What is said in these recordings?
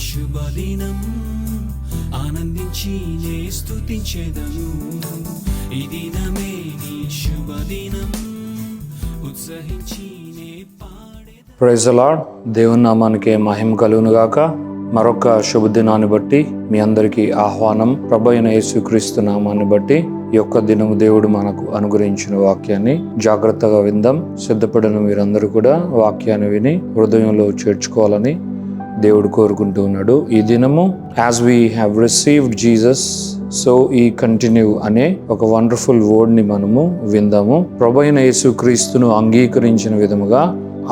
శుభదినం ఆనందించి నే స్తుతించెదను. ఈ దినమే నీ శుభదినం ఉత్సహించి నే పాడెదను. Praise the lord. దేవుని నామానికి మహిమ కలుగును గాక. మరొక శుభదినాన్ని బట్టి మీ అందరికీ ఆహ్వానం. ప్రభు అయిన యేసుక్రీస్తు నామాన్ని బట్టి ఈ యొక్క దినము దేవుడు మనకు అనుగ్రహించిన వాక్యాన్ని జాగ్రత్తగా విందాం. సిద్ధపడిన మీరందరూ కూడా వాక్యాన్ని విని హృదయంలో చేర్చుకోవాలని దేవుడు కోరుకుంటూ ఉన్నాడు. ఈ దినము as we have received Jesus so ఈ కంటిన్యూ అనే ఒక వండర్ఫుల్ వర్డ్ ని మనము విందాము. ప్రభు అయిన యేసుక్రీస్తును అంగీకరించిన విధముగా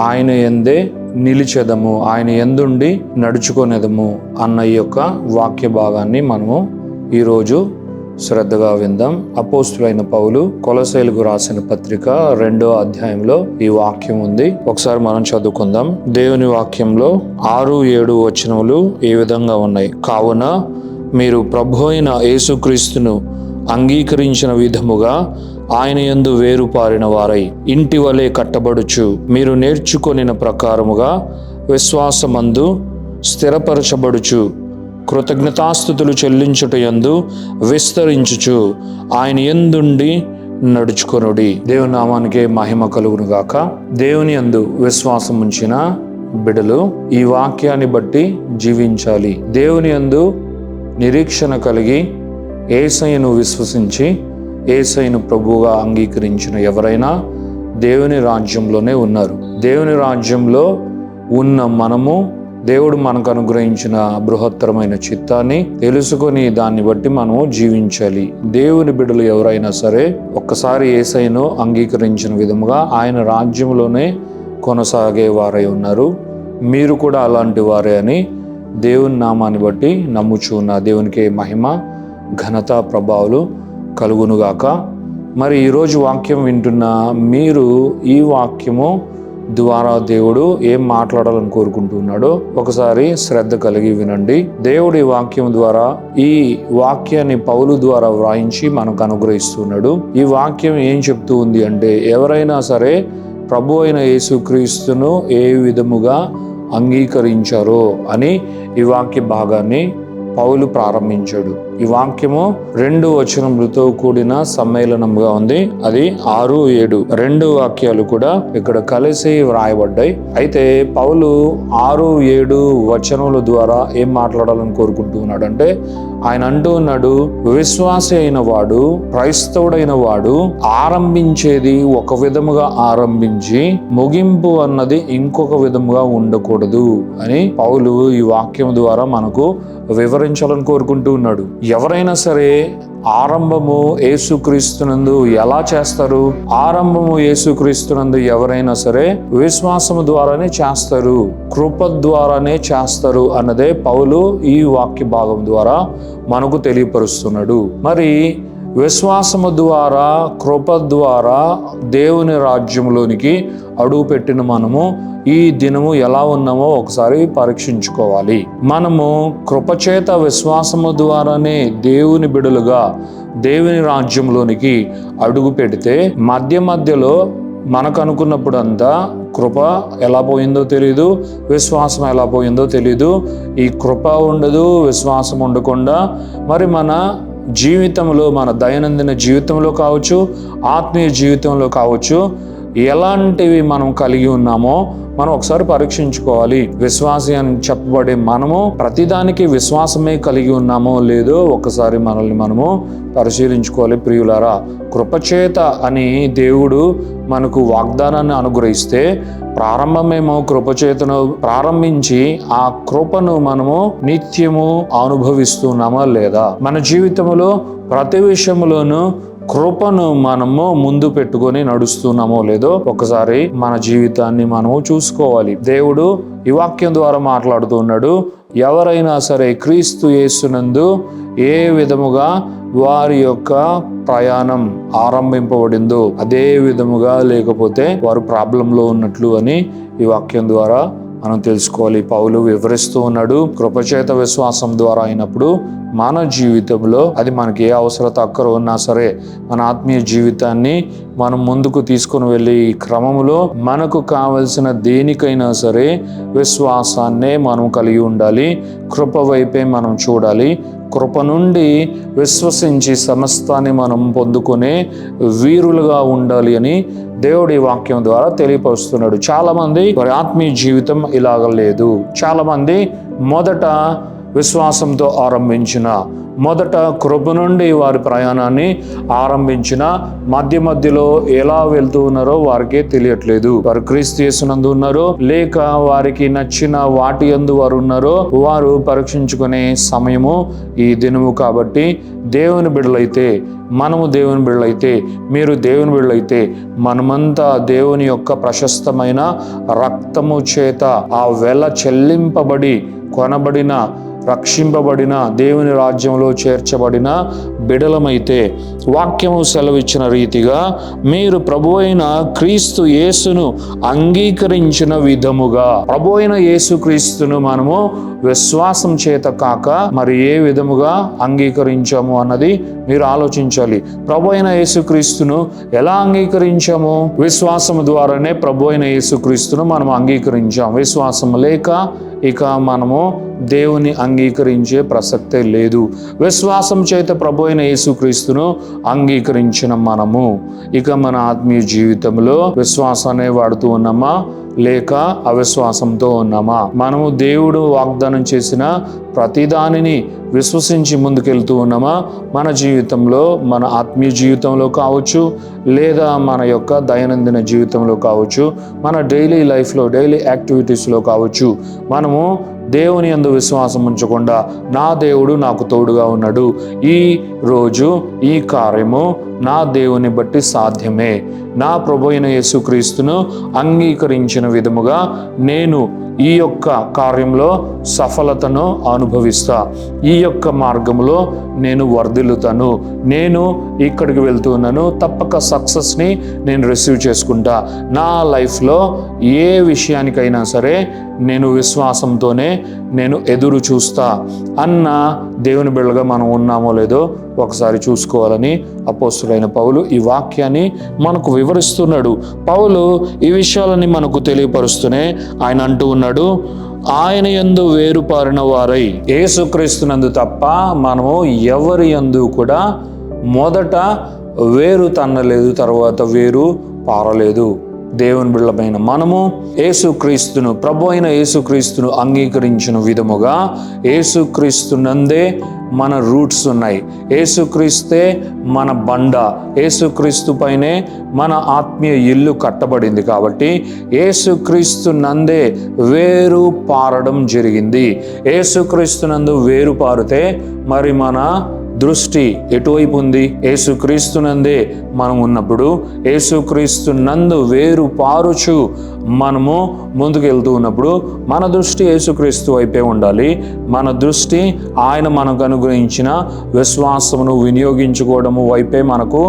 ఆయన యందే నిలిచెదము, ఆయన యందుండి నడుచుకునేదము అన్న ఈ యొక్క వాక్య భాగాన్ని మనము ఈరోజు శ్రద్ధగా విందాం. అపోస్తులైన పౌలు కొలస్సీయులకు రాసిన పత్రిక 2వ అధ్యాయంలో ఈ వాక్యం ఉంది. ఒకసారి మనం చదువుకుందాం. దేవుని వాక్యంలో 6-7 వచనములు ఈ విధంగా ఉన్నాయి. కావున మీరు ప్రభు అయిన యేసుక్రీస్తును అంగీకరించిన విధముగా ఆయన యందు వేరుపారిన వారై ఇంటి వలె కట్టబడుచు మీరు నేర్చుకొనిన ప్రకారముగా విశ్వాసమందు స్థిరపరచబడుచు కృతజ్ఞతాస్తుతులు చెల్లించుట యందు విస్తరించుచు ఆయన యందుండి నడుచుకొనుడి. దేవుని నామానికి మహిమ కలుగును గాక. దేవుని యందు విశ్వాసం ఉంచిన బిడ్డలు ఈ వాక్యాన్ని బట్టి జీవించాలి. దేవుని యందు నిరీక్షణ కలిగి యేసయ్యను విశ్వసించి యేసయ్యను ప్రభువుగా అంగీకరించిన ఎవరైనా దేవుని రాజ్యంలోనే ఉన్నారు. దేవుని రాజ్యంలో ఉన్న మనము దేవుడు మనకు అనుగ్రహించిన బృహత్తరమైన చిత్తాన్ని తెలుసుకొని దాన్ని బట్టి మనము జీవించాలి. దేవుని బిడ్డలు ఎవరైనా సరే ఒక్కసారి యేసయ్యను అంగీకరించిన విధముగా ఆయన రాజ్యంలోనే కొనసాగే వారై ఉన్నారు. మీరు కూడా అలాంటి వారే అని దేవుని నామాన్ని బట్టి నమ్ముచు ఉన్న దేవునికి మహిమ ఘనత ప్రభావాలు కలుగునుగాక. మరి ఈరోజు వాక్యం వింటున్న మీరు ఈ వాక్యము ద్వారా దేవుడు ఏం మాట్లాడాలని కోరుకుంటున్నాడో ఒకసారి శ్రద్ధ కలిగి వినండి. దేవుడు ఈ వాక్యం ద్వారా ఈ వాక్యాన్ని పౌలు ద్వారా వ్రాయించి మనకు అనుగ్రహిస్తున్నాడు. ఈ వాక్యం ఏం చెప్తూ ఉంది అంటే, ఎవరైనా సరే ప్రభు అయిన యేసుక్రీస్తును ఏ విధముగా అంగీకరించారో అని ఈ వాక్య భాగాన్ని పౌలు ప్రారంభించాడు. ఈ వాక్యము 2 వచనములతో కూడిన సమ్మేళనముగా ఉంది. అది 6-7 2 వాక్యాలు కూడా ఇక్కడ కలిసి వ్రాయబడ్డాయి. అయితే పౌలు 6-7 వచనముల ద్వారా ఏం మాట్లాడాలని కోరుకుంటున్నాడు అంటే, ఆయన అంటూ ఉన్నాడు, విశ్వాసి అయిన వాడు, క్రైస్తవుడైన వాడు ఆరంభించేది ఒక విధముగా ఆరంభించి ముగింపు అన్నది ఇంకొక విధముగా ఉండకూడదు అని పౌలు ఈ వాక్యం ద్వారా మనకు వివరించాలని కోరుకుంటూ ఉన్నాడు. ఎవరైనా సరే ఆరంభము యేసుక్రీస్తునందు ఎలా చేస్తారు? ఆరంభము యేసుక్రీస్తునందు ఎవరైనా సరే విశ్వాసము ద్వారానే చేస్తారు, కృప ద్వారానే చేస్తారు అన్నదే పౌలు ఈ వాక్య భాగం ద్వారా మనకు తెలియపరుస్తున్నాడు. మరి విశ్వాసము ద్వారా, కృప ద్వారా దేవుని రాజ్యంలోనికి అడుగు పెట్టిన మనము ఈ దినము ఎలా ఉన్నామో ఒకసారి పరీక్షించుకోవాలి. మనము కృపచేత విశ్వాసము ద్వారానే దేవుని బిడలుగా దేవుని రాజ్యంలోనికి అడుగు పెడితే మధ్యలో మనకు అనుకున్నప్పుడంతా కృప ఎలా పోయిందో తెలియదు, విశ్వాసం ఎలా పోయిందో తెలియదు. ఈ కృప ఉండదు, విశ్వాసం ఉండకుండా మరి మన జీవితంలో, మన దైనందిన జీవితంలో కావచ్చు, ఆత్మీయ జీవితంలో కావచ్చు, ఎలాంటివి మనం కలిగి ఉన్నామో మనం ఒకసారి పరీక్షించుకోవాలి. విశ్వాసి అని చెప్పబడే మనము ప్రతిదానికి విశ్వాసమే కలిగి ఉన్నామో లేదో ఒకసారి మనల్ని మనము పరిశీలించుకోవాలి. ప్రియులారా, కృపచేత అని దేవుడు మనకు వాగ్దానాన్ని అనుగ్రహిస్తే ప్రారంభమేమో కృపచేతను ప్రారంభించి ఆ కృపను మనము నిత్యము అనుభవిస్తున్నామా లేదా? మన జీవితంలో ప్రతి విషయంలోనూ కృపను మనము ముందు పెట్టుకొని నడుస్తున్నామో లేదో ఒకసారి మన జీవితాన్ని మనము చూసుకోవాలి. దేవుడు ఈ వాక్యం ద్వారా మాట్లాడుతూ ఉన్నాడు. ఎవరైనా సరే క్రీస్తు యేసునందు ఏ విధముగా వారి యొక్క ప్రయాణం ఆరంభింపబడిందో అదే విధముగా లేకపోతే వారు ప్రాబ్లంలో ఉన్నట్లు అని ఈ వాక్యం ద్వారా మనం తెలుసుకోవాలి. పౌలు వివరిస్తూ ఉన్నాడు, కృపచేత విశ్వాసం ద్వారా అయినప్పుడు మన జీవితంలో అది మనకి ఏ అవసరత అక్కర ఉన్నా సరే మన ఆత్మీయ జీవితాన్ని మనం ముందుకు తీసుకుని వెళ్ళే ఈ క్రమంలో మనకు కావలసిన దేనికైనా సరే విశ్వాసాన్నే మనం కలిగి ఉండాలి. కృప వైపే మనం చూడాలి. కృప నుండి విశ్వసించి సమస్తాన్ని మనం పొందుకునే వీరులుగా ఉండాలి అని దేవుడి వాక్యం ద్వారా తెలియపరుస్తున్నాడు. చాలా మంది వారి ఆత్మీయ జీవితం ఇలాగ లేదు. చాలా మంది మొదట విశ్వాసంతో ఆరంభించిన, మొదట కృప నుండి వారి ప్రయాణాన్ని ఆరంభించిన మధ్యలో ఎలా వెళ్తూ ఉన్నారో వారికే తెలియట్లేదు. వారు క్రీస్తు యేసునందు ఉన్నారో లేక వారికి నచ్చిన వాటి యందు వారు ఉన్నారో వారు పరీక్షించుకునే సమయము ఈ దినము. కాబట్టి దేవుని బిడ్డలైతే, మనము దేవుని బిడ్డలైతే, మీరు దేవుని బిడ్డలైతే మనమంతా దేవుని యొక్క ప్రశస్తమైన రక్తము చేత ఆ వెల చెల్లింపబడి కొనబడిన, రక్షింపబడిన, దేవుని రాజ్యంలో చేర్చబడిన బిడలమైతే వాక్యము సెలవిచ్చిన రీతిగా మీరు ప్రభు అయిన క్రీస్తు యేసును అంగీకరించిన విధముగా, ప్రభు అయిన యేసు క్రీస్తును మనము విశ్వాసం చేత కాక మరి ఏ విధముగా అంగీకరించాము అన్నది మీరు ఆలోచించాలి. ప్రభు అయిన యేసు క్రీస్తును ఎలా అంగీకరించాము? విశ్వాసం ద్వారానే ప్రభు అయిన యేసు క్రీస్తును మనం అంగీకరించాం. విశ్వాసం లేక ఇక మనము దేవుని అంగీకరించే ప్రసక్తే లేదు. విశ్వాసం చేత ప్రభు అయిన యేసుక్రీస్తును అంగీకరించిన మనము ఇక మన ఆత్మీయ జీవితంలో విశ్వాసాన్ని వాడుతూ ఉన్నామా లేక అవిశ్వాసంతో ఉన్నామా? మనము దేవుడు వాగ్దానం చేసిన ప్రతిదానిని విశ్వసించి ముందుకెళ్తూ ఉన్నామా? మన జీవితంలో, మన ఆత్మీయ జీవితంలో కావచ్చు, లేదా మన యొక్క దైనందిన జీవితంలో కావచ్చు, మన డైలీ లైఫ్లో, డైలీ యాక్టివిటీస్లో కావచ్చు, మనము దేవుని యందు విశ్వాసం ఉంచకుండా నా దేవుడు నాకు తోడుగా ఉన్నాడు, ఈ రోజు ఈ కార్యము నా దేవుని బట్టి సాధ్యమే, నా ప్రభు అయిన యేసుక్రీస్తును అంగీకరించిన విధముగా నేను ఈ యొక్క కార్యంలో సఫలతను అనుభవిస్తా, ఈ యొక్క మార్గంలో నేను వర్ధిల్లుతాను, నేను ఇక్కడికి వెళ్తున్నాను, తప్పక సక్సెస్ని నేను రిసీవ్ చేసుకుంటా, నా లైఫ్లో ఏ విషయానికైనా సరే నేను విశ్వాసంతోనే నేను ఎదురు చూస్తా అన్న దేవుని బిడ్డలుగా మనం ఉన్నామో లేదో ఒకసారి చూసుకోవాలని అపోస్తులైన పౌలు ఈ వాక్యాన్ని మనకు వివరిస్తున్నాడు. పౌలు ఈ విషయాలని మనకు తెలియపరుస్తూనే ఆయన అంటూ ఉన్నాడు, ఆయన యందు వేరుపారిన వారై, యేసుక్రీస్తునందు తప్ప మనము ఎవరి యందు కూడా మొదట వేరు తన్నలేదు, తర్వాత వేరు పారలేదు. దేవుని బిడ్డలమైన మనము యేసుక్రీస్తును, ప్రభు అయిన యేసుక్రీస్తును అంగీకరించిన విధముగా యేసుక్రీస్తునందే మన రూట్స్ ఉన్నాయి, యేసుక్రీస్తే మన బండ, యేసుక్రీస్తు పైనే మన ఆత్మీయ ఇల్లు కట్టబడింది. కాబట్టి యేసుక్రీస్తు నందే వేరు పారడం జరిగింది. యేసుక్రీస్తునందు వేరు పారితే మరి మన దృష్టి ఎటువైపు ఉంది? యేసుక్రీస్తునందే మనం ఉన్నప్పుడు యేసుక్రీస్తు నందు వేరు పారుచు మనము ముందుకు వెళ్తూ ఉన్నప్పుడు మన దృష్టి యేసుక్రీస్తు వైపే ఉండాలి. మన దృష్టి ఆయన మనకు అనుగ్రహించిన విశ్వాసమును వినియోగించుకోవడము వైపే మనకు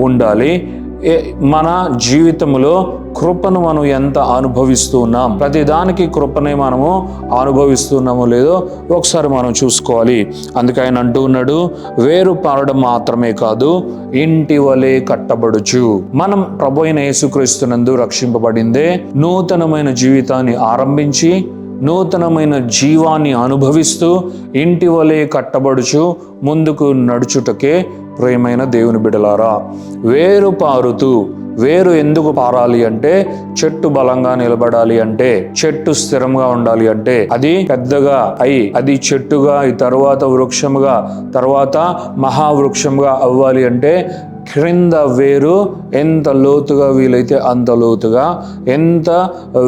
ఉండాలి. మన జీవితంలో కృపను మనం ఎంత అనుభవిస్తూ ఉన్నాం, ప్రతిదానికి కృపనే మనము అనుభవిస్తున్నామో లేదో ఒకసారి మనం చూసుకోవాలి. అందుకే ఆయన అంటూ ఉన్నాడు, వేరు పారడం మాత్రమే కాదు, ఇంటి వలె కట్టబడుచు. మనం ప్రభు అయిన యేసుక్రీస్తునందు రక్షింపబడిందే నూతనమైన జీవితాన్ని ఆరంభించి నూతనమైన జీవాన్ని అనుభవిస్తూ ఇంటి వలె కట్టబడుచు ముందుకు నడుచుటకే ప్రియమైన దేవుని బిడ్డలారా. వేరు పారుతూ, వేరు ఎందుకు పారాలి అంటే చెట్టు బలంగా నిలబడాలి అంటే, చెట్టు స్థిరంగా ఉండాలి అంటే, అది పెద్దగా అయి అది చెట్టుగా తర్వాత వృక్షముగా తర్వాత మహావృక్షంగా అవ్వాలి అంటే క్రింద వేరు ఎంత లోతుగా వీలైతే అంత లోతుగా, ఎంత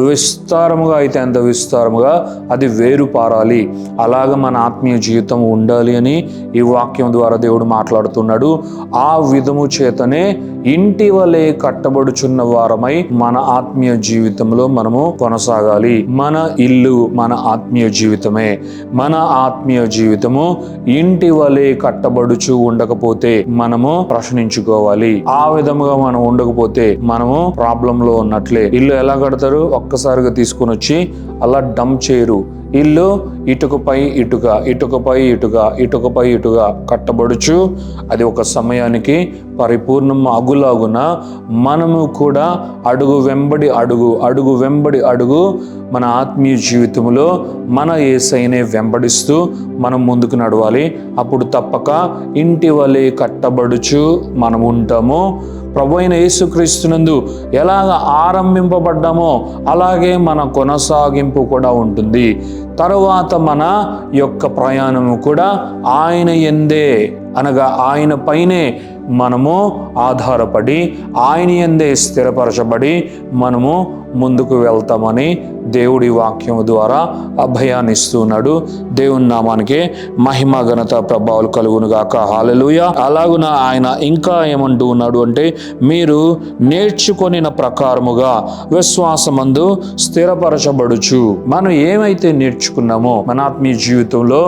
విస్తారముగా అయితే అంత విస్తారముగా అది వేరు పారాలి. అలాగ మన ఆత్మీయ జీవితం ఉండాలి అని ఈ వాక్యం ద్వారా దేవుడు మాట్లాడుతున్నాడు. ఆ విధము చేతనే ఇంటి వలె కట్టబడుచున్న వారమై మన ఆత్మీయ జీవితంలో మనము కొనసాగాలి. మన ఇల్లు మన ఆత్మీయ జీవితమే. మన ఆత్మీయ జీవితము ఇంటి వలె కట్టబడుచు ఉండకపోతే మనము ప్రశ్నించుకోవాలి. నేర్చుకోవాలి. ఆ విధముగా మనం ఉండకపోతే మనము ప్రాబ్లం లో ఉన్నట్లే. ఇల్లు ఎలా కడతారు? ఒక్కసారిగా తీసుకుని వచ్చి అలా డంప్ చేయరు. ఇల్లు ఇటుకపై ఇటుక, ఇటుకపై ఇటుక, ఇటుకపై ఇటుక కట్టబడుచు అది ఒక సమయానికి పరిపూర్ణం అగులాగున మనము కూడా అడుగు వెంబడి అడుగు, అడుగు వెంబడి అడుగు మన ఆత్మీయ జీవితంలో మన యేసయ్యనే వెంబడిస్తూ మనం ముందుకు నడవాలి. అప్పుడు తప్పక ఇంటి వలె కట్టబడుచు మనం ఉంటాము. ప్రభువైన యేసుక్రీస్తునందు ఎలాగ ఆరంభింపబడ్డామో అలాగే మన కొనసాగింపు కూడా ఉంటుంది. తరువాత మన యొక్క ప్రయాణము కూడా ఆయన యందే, అనగా ఆయన పైనే మనము ఆధారపడి ఆయన యందే స్థిరపరచబడి మనము ముందుకు వెళ్తామని దేవుడి వాక్యం ద్వారా అభయాన్ని ఇస్తున్నాడు. దేవుని నామానికి మహిమ ఘనత ప్రభావాలు కలుగును గాక. హల్లెలూయా. అలాగున ఆయన ఇంకా ఏమంటూ ఉన్నాడు అంటే, మీరు నేర్చుకొనిన ప్రకారముగా విశ్వాసమందు స్థిరపరచబడుచు. మనం ఏమైతే నేర్చుకున్నామో మన ఆత్మీయ జీవితంలో,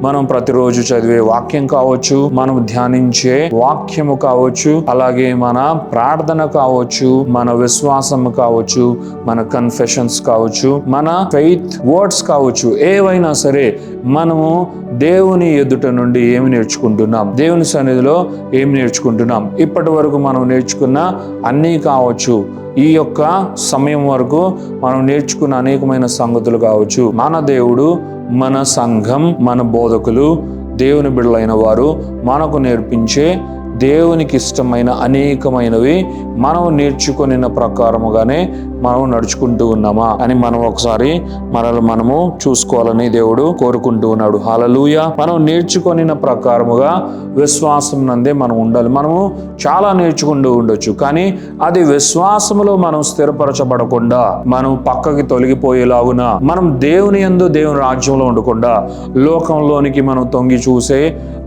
మనం ప్రతిరోజు చదివే వాక్యం కావచ్చు, మనం ధ్యానించే వాక్యము కావచ్చు, అలాగే మన ప్రార్థన కావచ్చు, మన విశ్వాసము కావచ్చు, మన కన్ఫెషన్స్ కావచ్చు, మన ఫెయిత్ వర్డ్స్ కావచ్చు, ఏవైనా సరే మనము దేవుని ఎదుట నుండి ఏమి నేర్చుకుంటున్నాం, దేవుని సన్నిధిలో ఏమి నేర్చుకుంటున్నాం, ఇప్పటి వరకు మనం నేర్చుకున్న అన్నీ కావచ్చు, ఈ యొక్క సమయం వరకు మనం నేర్చుకున్న అనేకమైన సంగతులు కావచ్చు. మన దేవుడు, మన సంఘం, మన బోధకులు, దేవుని బిడ్డలైన వారు మనకు నేర్పించే దేవునికి ఇష్టమైన అనేకమైనవి మనం నేర్చుకున్న ప్రకారముగానే మనం నడుచుకుంటూ ఉన్నామా అని మనం ఒకసారి మనము చూసుకోవాలని దేవుడు కోరుకుంటూ ఉన్నాడు. హల్లెలూయా. మనం నేర్చుకొనిన ప్రకారముగా విశ్వాసం నందే మనం ఉండాలి. మనము చాలా నేర్చుకుంటూ ఉండొచ్చు, కానీ అది విశ్వాసములో మనం స్థిరపరచబడకుండా మనం పక్కకి తొలగిపోయేలాగున, మనం దేవుని యందు దేవుని రాజ్యంలో ఉండకుండా లోకంలోనికి మనం తొంగి చూసే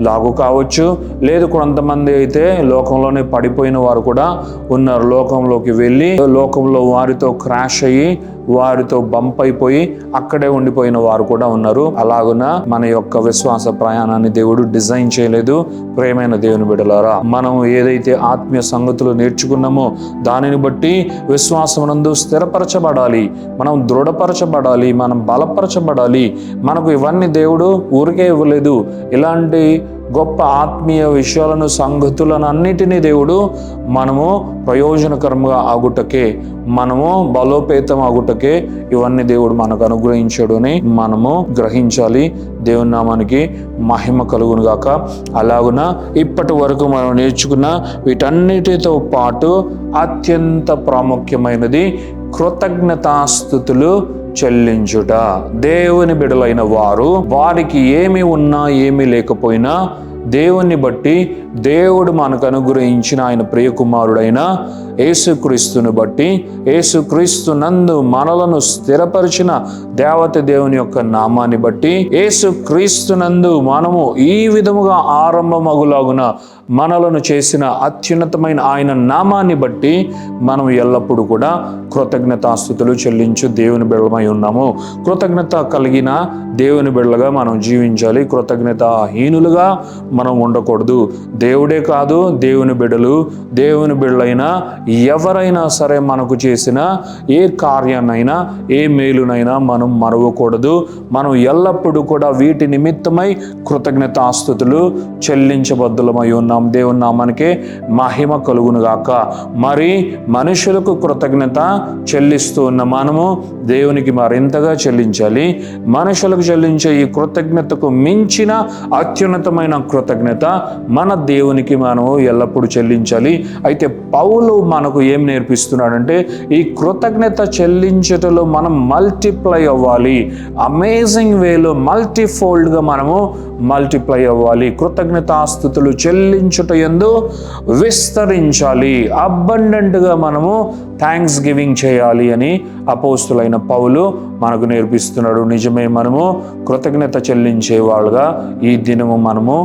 లాగు కావచ్చు. లేదు, కొంతమంది అయితే లోకంలోనే పడిపోయిన వారు కూడా ఉన్నారు. లోకంలోకి వెళ్ళి లోకంలో వారితో క్రాష్ అయ్యి వారితో బంప్ అయిపోయి అక్కడే ఉండిపోయిన వారు కూడా ఉన్నారు. అలాగున మన యొక్క విశ్వాస ప్రయాణాన్ని దేవుడు డిజైన్ చేయలేదు. ప్రియమైన దేవుని బిడ్డలారా, మనం ఏదైతే ఆత్మీయ సంగతులు నేర్చుకున్నామో దానిని బట్టి విశ్వాసమునందు స్థిరపరచబడాలి, మనం దృఢపరచబడాలి, మనం బలపరచబడాలి. మనకు ఇవన్నీ దేవుడు ఊరికే ఇవ్వలేదు. ఇలాంటి గొప్ప ఆత్మీయ విషయాలను, సంగతులను అన్నిటినీ దేవుడు మనము ప్రయోజనకరంగా ఆగుటకే, మనము బలోపేతం ఆగుటకే ఇవన్నీ దేవుడు మనకు అనుగ్రహించాడు అని మనము గ్రహించాలి. దేవుని నామానికి మహిమ కలుగును గాక. అలాగున ఇప్పటి వరకు మనం నేర్చుకున్న వీటన్నిటితో పాటు అత్యంత ప్రాముఖ్యమైనది కృతజ్ఞతాస్తుతులు చెల్లించుట. దేవుని బిడలైన వారు వారికి ఏమి ఉన్నా ఏమీ లేకపోయినా దేవుని బట్టి, దేవుడు మనకు అనుగ్రహించిన ఆయన ప్రియకుమారుడైన యేసుక్రీస్తుని బట్టి, యేసుక్రీస్తు నందు మనలను స్థిరపరిచిన దేవత దేవుని యొక్క నామాన్ని బట్టి, యేసుక్రీస్తు నందు మనము ఈ విధముగా ఆరంభమగులాగున మనలను చేసిన అత్యున్నతమైన ఆయన నామాన్ని బట్టి మనం ఎల్లప్పుడూ కూడా కృతజ్ఞతాస్తుతులు చెల్లించు దేవుని బిడ్డలమై ఉన్నాము. కృతజ్ఞత కలిగిన దేవుని బిడ్డలుగా మనం జీవించాలి. కృతజ్ఞతాహీనులుగా మనం ఉండకూడదు. దేవుడే కాదు, దేవుని బిడ్డలు, దేవుని బిడ్డలైన ఎవరైనా సరే మనకు చేసిన ఏ కార్యాన్నైనా, ఏ మేలునైనా మనం మరవకూడదు. మనం ఎల్లప్పుడూ కూడా వీటి నిమిత్తమై కృతజ్ఞతాస్తుతులు చెల్లించబద్దులమై ఉన్నాం. దేవుని నామానికే మహిమ కలుగును గాక. మరి మనుషులకు కృతజ్ఞత చెల్లిస్తూ ఉన్న మనము దేవునికి మరింతగా చెల్లించాలి. మనుషులకు చెల్లించే ఈ కృతజ్ఞతకు మించిన అత్యున్నతమైన కృతజ్ఞత మన దేవునికి మనము ఎల్లప్పుడూ చెల్లించాలి. అయితే పౌలు మనకు ఏం నేర్పిస్తున్నాడంటే, ఈ కృతజ్ఞత చెల్లించుటలో మనం మల్టిప్లై అవ్వాలి. అమేజింగ్ వేలో మల్టీఫోల్డ్గా మనము మల్టిప్లై అవ్వాలి. కృతజ్ఞతాస్తుతులు చెల్లించుట యందు విస్తరించాలి. అబండెంట్గా మనము థ్యాంక్స్ గివింగ్ చేయాలి అని అపోస్తులైన పౌలు మనకు నేర్పిస్తున్నాడు. నిజమే, మనము కృతజ్ఞత చెల్లించే వాళ్ళుగా ఈ దినము మనము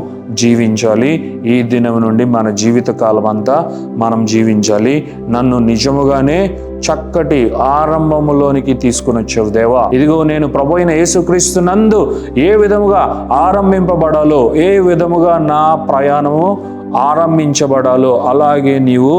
జీవించాలి. ఈ దినం నుండి మన జీవిత కాలం అంతా మనం జీవించాలి. నన్ను నిజముగానే చక్కటి ఆరంభములోనికి తీసుకుని వచ్చావు దేవా. ఇదిగో నేను ప్రభు అయిన యేసుక్రీస్తు నందు ఏ విధముగా ఆరంభింపబడాలో, ఏ విధముగా నా ప్రయాణము ఆరంభించబడాలో అలాగే నీవు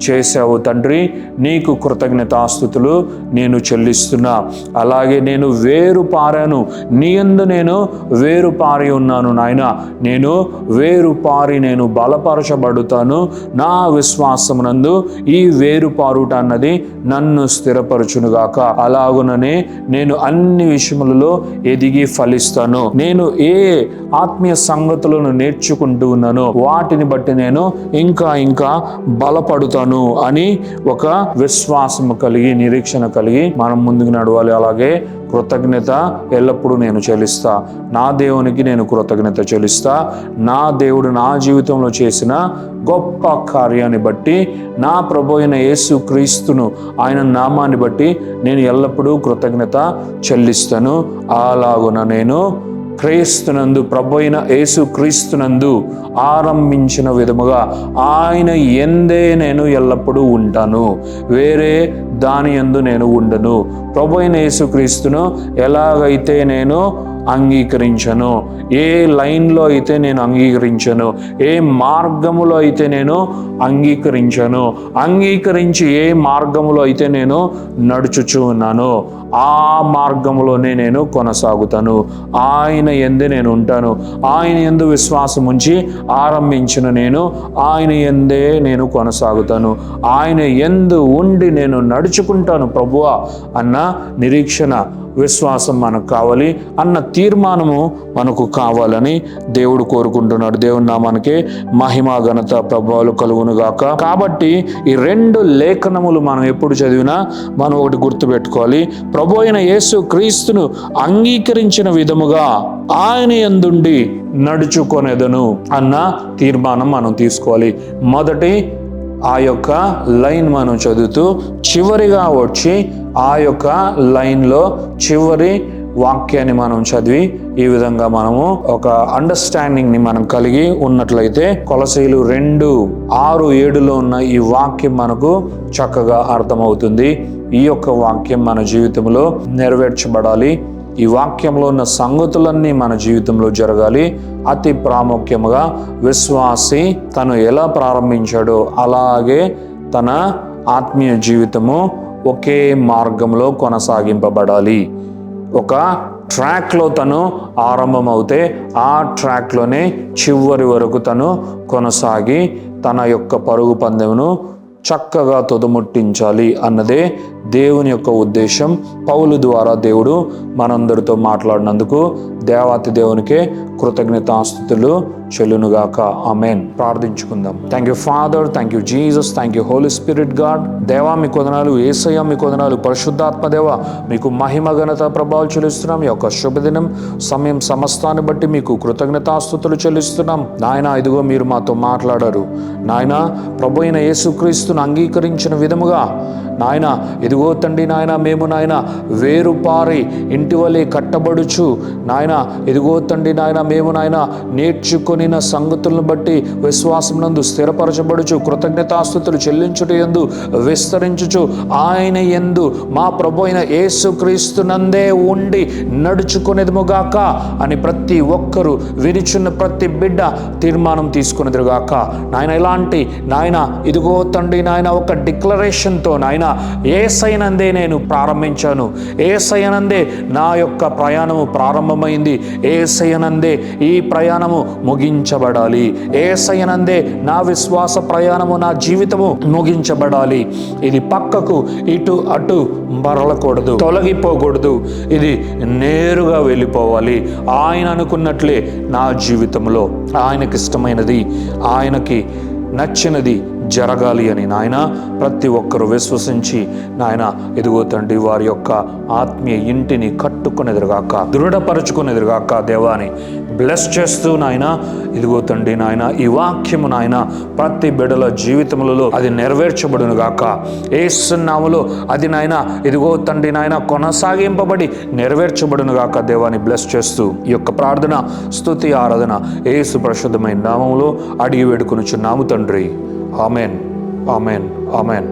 చేశావు తండ్రి. నీకు కృతజ్ఞతాస్తుతులు నేను చెల్లిస్తున్నా. అలాగే నేను వేరు పారాను, నీ యందు నేను వేరు పారి ఉన్నాను నాయన. నేను వేరు పారి నేను బలపరచబడుతాను. నా విశ్వాసమునందు ఈ వేరు పారుట అన్నది నన్ను స్థిరపరచునుగాక. అలాగుననే నేను అన్ని విషయములలో ఎదిగి ఫలిస్తాను. నేను ఏ ఆత్మీయ సంగతులను నేర్చుకుంటూ ఉన్నానో వాటిని బట్టి నేను ఇంకా ఇంకా బలపడుతాను అని ఒక విశ్వాసము కలిగి, నిరీక్షణ కలిగి మనం ముందుకు నడవాలి. అలాగే కృతజ్ఞత ఎల్లప్పుడూ నేను చెల్లిస్తా. నా దేవునికి నేను కృతజ్ఞత చెల్లిస్తా. నా దేవుడు నా జీవితంలో చేసిన గొప్ప కార్యాన్ని బట్టి, నా ప్రభు అయిన యేసు క్రీస్తును ఆయన నామాన్ని బట్టి నేను ఎల్లప్పుడూ కృతజ్ఞత చెల్లిస్తాను. అలాగున నేను క్రీస్తునందు, ప్రభు అయిన యేసు క్రీస్తునందు ఆరంభించిన విధముగా ఆయన యందే నేను ఎల్లప్పుడూ ఉంటాను. వేరే దాని యందు నేను ఉండను. ప్రభు అయిన యేసు క్రీస్తును ఎలాగైతే నేను అంగీకరించను, ఏ లైన్లో అయితే నేను అంగీకరించను, ఏ మార్గములో అయితే నేను అంగీకరించి ఏ మార్గములో అయితే నేను నడుచుచూ ఉన్నానో ఆ మార్గములోనే నేను కొనసాగుతాను. ఆయన యందే నేను ఉంటాను. ఆయన యందు విశ్వాసం ఉంచి ఆరంభించిన నేను ఆయన యందే నేను కొనసాగుతాను. ఆయన యందు ఉండి నేను నడుచుకుంటాను ప్రభువా అన్న నిరీక్షణ, విశ్వాసం మనకు కావాలి అన్న తీర్మానము మనకు కావాలని దేవుడు కోరుకుంటున్నాడు. దేవుని నామానికి మహిమ, ఘనత, ప్రభావాలు కలుగునుగాక. కాబట్టి ఈ రెండు లేఖనములు మనం ఎప్పుడు చదివినా మనం ఒకటి గుర్తుపెట్టుకోవాలి. ప్రభు అయిన యేసు క్రీస్తును అంగీకరించిన విధముగా ఆయన యందుండి నడుచుకొనేదను అన్న తీర్మానం మనం తీసుకోవాలి. మొదటి ఆ యొక్క లైన్ మనం చదువుతూ చివరిగా వచ్చి ఆ యొక్క లైన్లో చివరి వాక్యాన్ని మనం చదివి ఈ విధంగా మనము ఒక అండర్స్టాండింగ్ ని మనం కలిగి ఉన్నట్లయితే కొలసీలు 2:6-7 ఉన్న ఈ వాక్యం మనకు చక్కగా అర్థమవుతుంది. ఈ యొక్క వాక్యం మన జీవితంలో నెరవేర్చబడాలి. ఈ వాక్యంలో ఉన్న సంగతులన్నీ మన జీవితంలో జరగాలి. అతి ప్రాముఖ్యముగా విశ్వాసి తను ఎలా ప్రారంభించాడో అలాగే తన ఆత్మీయ జీవితము ఒకే మార్గంలో కొనసాగింపబడాలి. ఒక ట్రాక్లో తను ఆరంభమవుతే ఆ ట్రాక్లోనే చివరి వరకు తను కొనసాగి తన యొక్క పరుగు పందెమును చక్కగా తుదముట్టించాలి అన్నదే దేవుని యొక్క ఉద్దేశం. పౌలు ద్వారా దేవుడు మనందరితో మాట్లాడినందుకు దేవాతి దేవునికే కృతజ్ఞతాస్తుతులు చెల్లునుగాక. ఆమేన్. ప్రార్థించుకుందాం. Thank you father, thank you Jesus, thank you holy spirit god. దేవా మీకు వందనాలు, యేసయ్య మీకు వందనాలు, పరిశుద్ధాత్మ దేవ మీకు మహిమ, ఘనత, ప్రభావాలు చెల్లిస్తున్నాం. ఈ యొక్క శుభదినం సమయం సమస్తాన్ని బట్టి మీకు కృతజ్ఞతాస్తుతులు చెల్లిస్తున్నాం. నాయన ఇదిగో మీరు మాతో మాట్లాడారు నాయన. ప్రభు అయిన యేసుక్రీస్తును అంగీకరించిన విధముగా నాయన ఇదిగో తండ్రి నాయన మేము నాయన వేరుపారి ఇంటి వలె కట్టబడుచు నాయన ఇదిగో తండ్రి నాయన మేము నాయన నేర్చుకొనిన సంగతులను బట్టి విశ్వాసం నందు స్థిరపరచబడుచు కృతజ్ఞతాస్తుతులు చెల్లించుట యందు విస్తరించుచు ఆయన యందు మా ప్రభు అయిన యేసుక్రీస్తునందే ఉండి నడుచుకునేదిముగాక అని ప్రతి ఒక్కరూ వినిచున్న ప్రతి బిడ్డ తీర్మానం తీసుకునేదిగాక నాయన. ఇలాంటి నాయన ఇదిగో తండ్రి నాయన ఒక డిక్లరేషన్తో నాయన యేసయ్యనందే నేను ప్రారంభించాను, యేసయ్యనందే నా యొక్క ప్రయాణము ప్రారంభమైంది, యేసయ్యనందే ఈ ప్రయాణము ముగించబడాలి, యేసయ్యనందే నా విశ్వాస ప్రయాణము నా జీవితము ముగించబడాలి. ఇది పక్కకు ఇటు అటు మరలకూడదు, తొలగిపోకూడదు. ఇది నేరుగా వెళ్ళిపోవాలి. ఆయన అనుకున్నట్లే నా జీవితంలో ఆయనకి ఇష్టమైనది, ఆయనకి నచ్చినది జరగాలి అని నాయన ప్రతి ఒక్కరూ విశ్వసించి నాయన ఇదిగో తండ్రి వారి యొక్క ఆత్మీయ ఇంటిని కట్టుకునేదిగాక, దృఢపరచుకునేదిగాక దేవాని బ్లెస్ చేస్తూ నాయన ఇదిగో తండ్రి నాయన ఈ వాక్యము నాయన ప్రతి బిడ్డల జీవితములలో అది నెరవేర్చబడును గాక. యేసు నామములో అది నాయన ఇదిగో తండ్రి నాయన కొనసాగింపబడి నెరవేర్చబడును గాక. దేవాని బ్లెస్ చేస్తూ ఈ యొక్క ప్రార్థన, స్తుతి, ఆరాధన యేసు పరిశుద్ధమైన నామములో అడిగి వేడుకొనుచున్నాము తండ్రి. Amen, amen, amen.